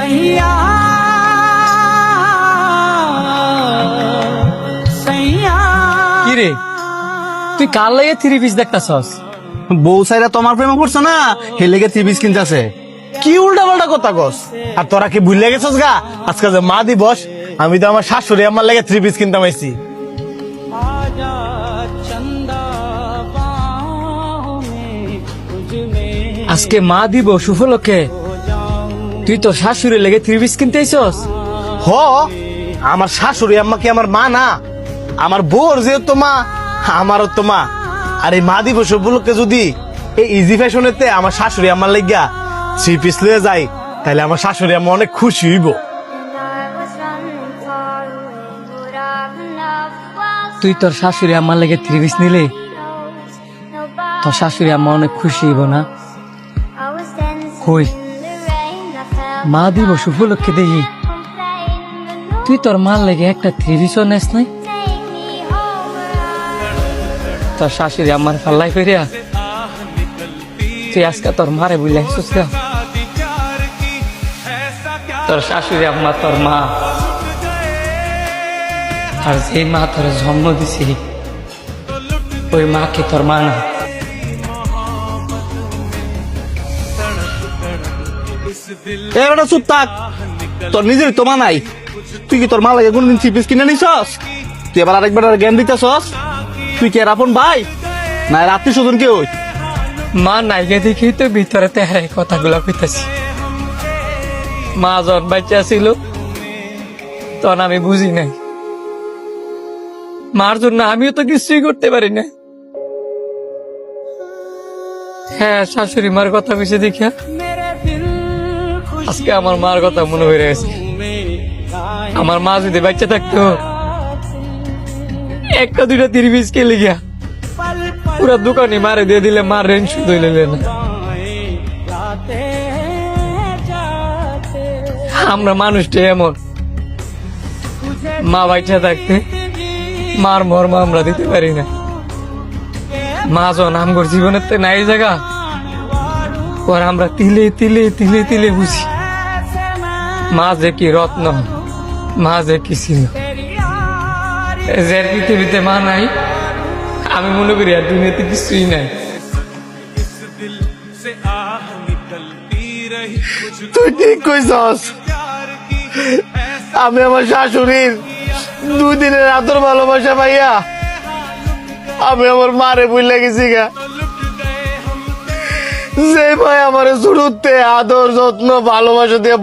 सैया सैया কি রে তুই কার লাগে থ্রি পিস দেখতাছস? বউ সাইরা তোমার প্রেমে পড়ছে না, হেলেগে থ্রি পিস কিনতেছে। কি উল্টা পাল্টা কথা কস? আর তোরা কি ভুলে গেছস গা, আজকে যে মা দিবস, আমি তো আমার শাশুড়ি আমার লাগে থ্রি পিস কিনতাম আইছি। आजा चंदा बाहों में तुझ में আজকে মা দিব সুফলকে তুই তো শাশুড়ি লেগে থ্রি পিস কিনতে আইছস? হ, আমার শাশুড়ি আম্মা কি আমার মা না? আমার বউর যেহেতু মা, আমারও তো মা। আর এই মা দিবস উপলক্ষে যদি এই ইজি ফ্যাশনেতে আমার শাশুড়ি আমার লাগিয়া থ্রি পিস লয়ে যাই, তাহলে আমার শাশুড়ি আম্মা অনেক খুশি হইব। তুই তোর শাশুড়ি আমার লেগে থ্রি পিস নিলে তোর শাশুড়ি আম্মা অনেক খুশি হইব না? কই মা দিব উপলক্ষে দেখি তুই তোর মার লেগে একটা থ্রি পিসও নেস নাই? তোর শাশুড়ি আমার ফাল্লাই ফিরিয়া তুই আজকে তোর মারে বুঝলে আসছিস না? তোর শাশুড়ি আম্মা তোর মা, আর যে মা তোর জন্ম দিছি ওই মা কি তোর মা না? এবার চুপ থাক, তোর নিজের তো মা নাই, তুই কি তোর মা লাগে কোনদিন থ্রি পিস কিনে নিছস? তুই এবার আরেকবার জ্ঞান দিতেছস? তুই কি এর আপন ভাই না এর আত্মীয় স্বজন কেউ? মা নাইকে দেখি তো ভিতরে তেহারে কথাগুলা কইতাছি। মা যখন বাচ্চা ছিল তখন আমি বুঝি নাই, মার জন্য আমিও তো কিছুই করতে পারি না। হ্যাঁ, শাশুড়ি মার কথা বেশি দেখিয়া আজকে আমার মার কথা মনে হয়ে গেছে। আমার মা যদি বাচ্চা থাকতো একটা দুইটা থ্রি পিস কে লিখিয়া পুরা দোকানে মারে দিয়ে দিলে মার রেঞ্জ শুধু হইলে না। আমরা মানুষটা এমন, মা বাচ্চা থাকতে মার মর্ম আমরা দিতে পারি না। মা যখন আমগর জীবনের তে নাই জায়গা পর আমরা তিলে তিলে তিলে তিলে বুঝি মা যে কি রত্ন, মা যে কি ছিল। যে পৃথিবীতে মা নাই আমি মনে করি আর দুনিয়াতে কিছুই নাই। তুই ঠিক কইছস, আমি আমার শাশুড়ির দুই দিনের আদর ভালোবাসা পাইয়া আমি আমার মারে বুঝলে গেছি গা। যে ভাই আমার শুরুতে আদর যত্ন ভালোবাসা দিয়ে